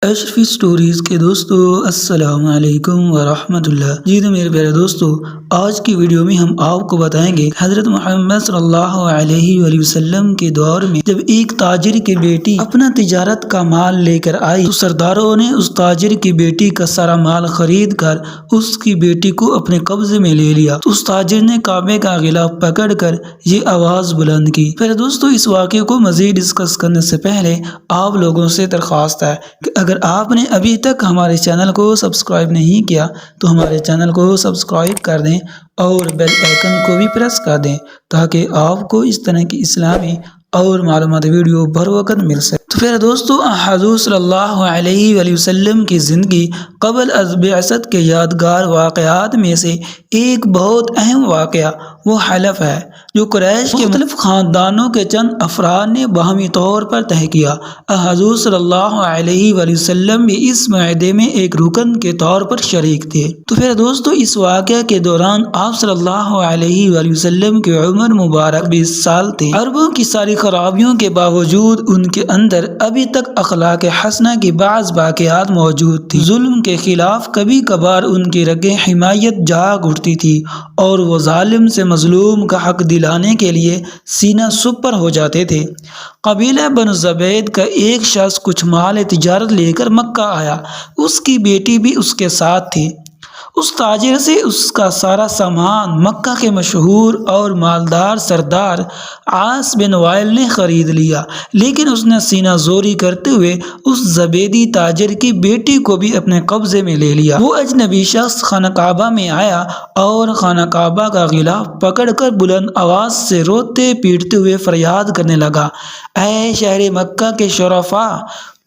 اشرفی stories کے دوستو السلام علیکم ورحمۃ اللہ۔ جی تو میرے پیارے دوستو، آج کی ویڈیو میں ہم آپ کو بتائیں گے حضرت محمد صلی اللہ علیہ وآلہ وسلم کے دور میں جب ایک تاجر کی بیٹی اپنا تجارت کا مال لے کر آئی تو سرداروں نے اس تاجر کی بیٹی کا سارا مال خرید کر اس کی بیٹی کو اپنے قبضے میں لے لیا تو اس تاجر نے کعبے کا غلاف پکڑ کر یہ آواز بلند کی۔ پھر دوستو، اس واقعے کو مزید ڈسکس کرنے سے پہلے آپ لوگوں سے درخواست ہے کہ اگر آپ نے ابھی تک ہمارے چینل کو سبسکرائب نہیں کیا تو ہمارے چینل کو سبسکرائب کر دیں اور بیل آئیکن کو بھی پریس کر دیں تاکہ آپ کو اس طرح کی اسلامی اور معلومات ویڈیو بر وقت مل سکے۔ تو پھر دوستو، حضور صلی اللہ علیہ وآلہ وسلم کی زندگی قبل از بعثت کے یادگار واقعات میں سے ایک بہت اہم واقعہ وہ حلف ہے جو قریش کے مختلف خاندانوں کے چند افراد نے باہمی طور پر طے کیا۔ حضور صلی اللہ علیہ وآلہ وسلم بھی اس معاہدے میں ایک رکن کے طور پر شریک تھے۔ تو پھر دوستو، اس واقعہ کے دوران آپ صلی اللہ علیہ وآلہ وسلم کی عمر مبارک 20 سال تھی۔ عربوں کی ساری خرابیوں کے باوجود ان کے اندر ابھی تک اخلاق حسنہ کی بعض باقیات موجود تھی۔ ظلم کے خلاف کبھی کبھار ان کی رگیں حمایت جاگ اٹھتی تھی اور وہ ظالم سے مظلوم کا حق دلانے کے لیے سینہ سپر ہو جاتے تھے۔ قبیلہ بنو زبید کا ایک شخص کچھ مال تجارت لے کر مکہ آیا، اس کی بیٹی بھی اس کے ساتھ تھی۔ اس تاجر سے اس کا سارا سامان مکہ کے مشہور اور مالدار سردار عاص بن وائل نے خرید لیا، لیکن اس نے سینہ زوری کرتے ہوئے اس زبیدی تاجر کی بیٹی کو بھی اپنے قبضے میں لے لیا۔ وہ اجنبی شخص خانہ کعبہ میں آیا اور خانہ کعبہ کا غلاف پکڑ کر بلند آواز سے روتے پیٹتے ہوئے فریاد کرنے لگا، اے شہر مکہ کے شرفاء،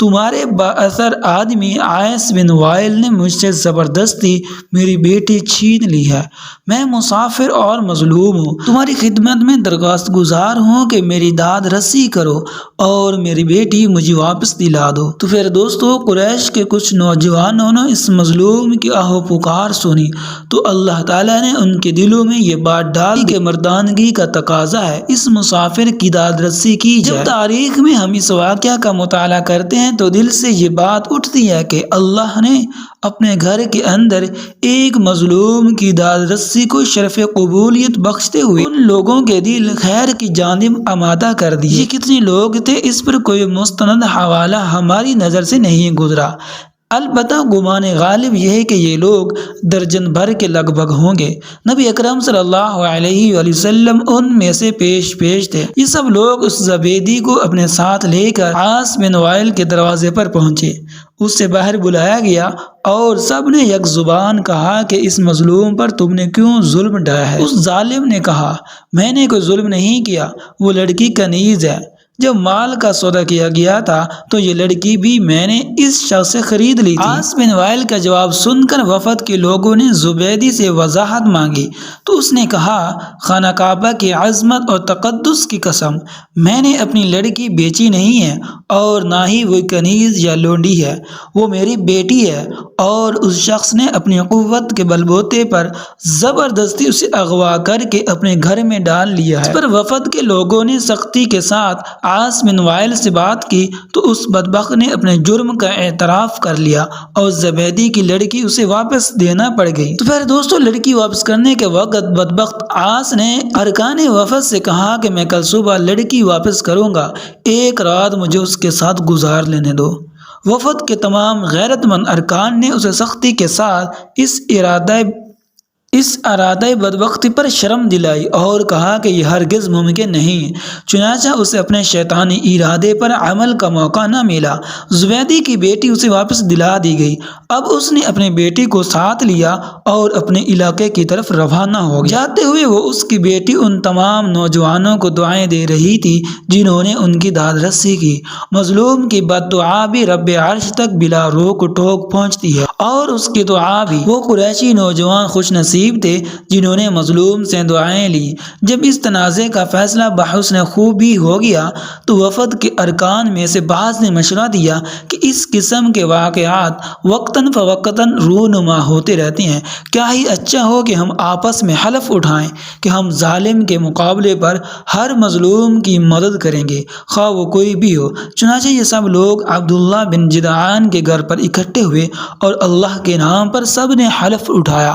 تمہارے با اثر آدمی عاص بن وائل نے مجھ سے زبردستی میری بیٹی چھین لی ہے۔ میں مسافر اور مظلوم ہوں، تمہاری خدمت میں درخواست گزار ہوں کہ میری داد رسی کرو اور میری بیٹی مجھے واپس دلا دو۔ تو پھر دوستو، قریش کے کچھ نوجوانوں نے اس مظلوم کی آہ و پکار سنی تو اللہ تعالیٰ نے ان کے دلوں میں یہ بات ڈالی کہ مردانگی کا تقاضا ہے اس مسافر کی داد رسی کی جائے۔ جب تاریخ میں ہم اس واقعہ کا مطالعہ کرتے ہیں تو دل سے یہ بات اٹھتی ہے کہ اللہ نے اپنے گھر کے اندر ایک مظلوم کی داد رسی کو شرف قبولیت بخشتے ہوئے ان لوگوں کے دل خیر کی جانب آمادہ کر دیے۔ یہ کتنے لوگ تھے، اس پر کوئی مستند حوالہ ہماری نظر سے نہیں گزرا، البتہ گمان غالب یہ ہے کہ یہ لوگ درجن بھر کے لگ بھگ ہوں گے۔ نبی اکرم صلی اللہ علیہ وآلہ وسلم ان میں سے پیش تھے۔ یہ سب لوگ اس زبیدی کو اپنے ساتھ لے کر عاص بن وائل کے دروازے پر پہنچے، اسے باہر بلایا گیا اور سب نے یک زبان کہا کہ اس مظلوم پر تم نے کیوں ظلم ڈھایا ہے؟ اس ظالم نے کہا، میں نے کوئی ظلم نہیں کیا، وہ لڑکی کنیز ہے۔ جب مال کا سودا کیا گیا تھا تو یہ لڑکی بھی میں نے اس شخص سے خرید لی تھی۔ عاص بن وائل کا جواب سن کر وفد کے لوگوں نے زبیدی سے وضاحت مانگی تو اس نے کہا، خانہ کعبہ کی عظمت اور تقدس کی قسم، میں نے اپنی لڑکی بیچی نہیں ہے اور نہ ہی وہ کنیز یا لونڈی ہے، وہ میری بیٹی ہے اور اس شخص نے اپنی قوت کے بلبوتے پر زبردستی اسے اغوا کر کے اپنے گھر میں ڈال لیا ہے۔ اس پر وفد کے لوگوں نے سختی کے ساتھ عاص بن وائل سے بات کی تو اس بدبخت نے اپنے جرم کا اعتراف کر لیا اور زبیدی کی لڑکی اسے واپس دینا پڑ گئی۔ تو پھر دوستو، لڑکی واپس کرنے کے وقت بدبخت عاص نے ارکان وفد سے کہا کہ میں کل صبح لڑکی واپس کروں گا، ایک رات مجھے اس کے ساتھ گزار لینے دو۔ وفد کے تمام غیرت مند ارکان نے اسے سختی کے ساتھ اس ارادہ بدبختی پر شرم دلائی اور کہا کہ یہ ہرگز ممکن نہیں، چنانچہ اسے اپنے شیطانی ارادے پر عمل کا موقع نہ ملا۔ زبیدی کی بیٹی اسے واپس دلا دی گئی۔ اب اس نے اپنی بیٹی کو ساتھ لیا اور اپنے علاقے کی طرف روانہ ہو گیا۔ جاتے ہوئے وہ اس کی بیٹی ان تمام نوجوانوں کو دعائیں دے رہی تھی جنہوں نے ان کی داد رسی کی۔ مظلوم کی بد دعا بھی رب عرش تک بلا روک ٹوک پہنچتی ہے اور اس کی دعا بھی۔ وہ قریشی نوجوان خوش نصیب تھے جنہوں نے مظلوم سے دعائیں لی۔ جب اس تنازع کا فیصلہ بحسن خوبی ہو گیا تو وفد کے ارکان میں سے بعض نے مشورہ دیا کہ اس قسم کے واقعات وقتاً فوقتاً رونما ہوتے رہتے ہیں، کیا ہی اچھا ہو کہ ہم آپس میں حلف اٹھائیں کہ ہم ظالم کے مقابلے پر ہر مظلوم کی مدد کریں گے، خواہ وہ کوئی بھی ہو۔ چنانچہ یہ سب لوگ عبداللہ بن جدعان کے گھر پر اکٹھے ہوئے اور اللہ کے نام پر سب نے حلف اٹھایا،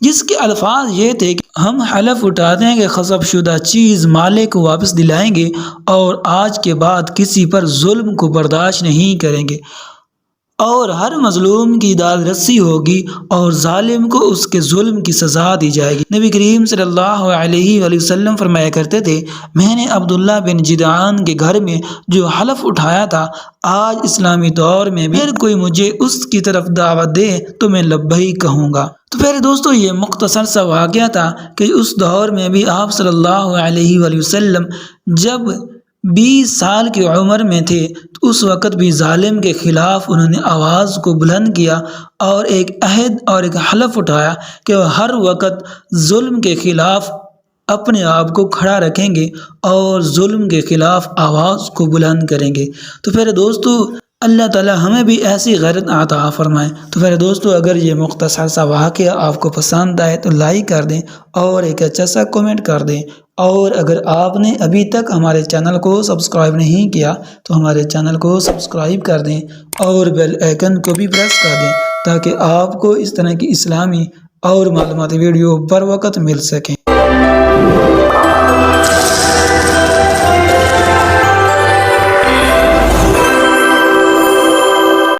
جس کے الفاظ یہ تھے کہ ہم حلف اٹھاتے ہیں کہ غصب شدہ چیز مالک کو واپس دلائیں گے اور آج کے بعد کسی پر ظلم کو برداشت نہیں کریں گے، اور ہر مظلوم کی داد رسی ہوگی اور ظالم کو اس کے ظلم کی سزا دی جائے گی۔ نبی کریم صلی اللہ علیہ وآلہ وسلم فرمایا کرتے تھے، میں نے عبداللہ بن جدعان کے گھر میں جو حلف اٹھایا تھا، آج اسلامی دور میں بھی اگر کوئی مجھے اس کی طرف دعوت دے تو میں لبیک کہوں گا۔ تو پھر دوستو، یہ مختصر سا واقعہ تھا کہ اس دور میں بھی آپ صلی اللہ علیہ وآلہ وسلم جب 20 سال کی عمر میں تھے تو اس وقت بھی ظالم کے خلاف انہوں نے آواز کو بلند کیا اور ایک عہد اور ایک حلف اٹھایا کہ وہ ہر وقت ظلم کے خلاف اپنے آپ کو کھڑا رکھیں گے اور ظلم کے خلاف آواز کو بلند کریں گے۔ تو پھر دوستو، اللہ تعالی ہمیں بھی ایسی غیرت عطا فرمائے۔ تو پھر دوستو، اگر یہ مختصر سا واقعہ آپ کو پسند آئے تو لائک کر دیں اور ایک اچھا سا کمنٹ کر دیں، اور اگر آپ نے ابھی تک ہمارے چینل کو سبسکرائب نہیں کیا تو ہمارے چینل کو سبسکرائب کر دیں اور بیل آئیکن کو بھی پریس کر دیں تاکہ آپ کو اس طرح کی اسلامی اور معلوماتی ویڈیو بر وقت مل سکیں۔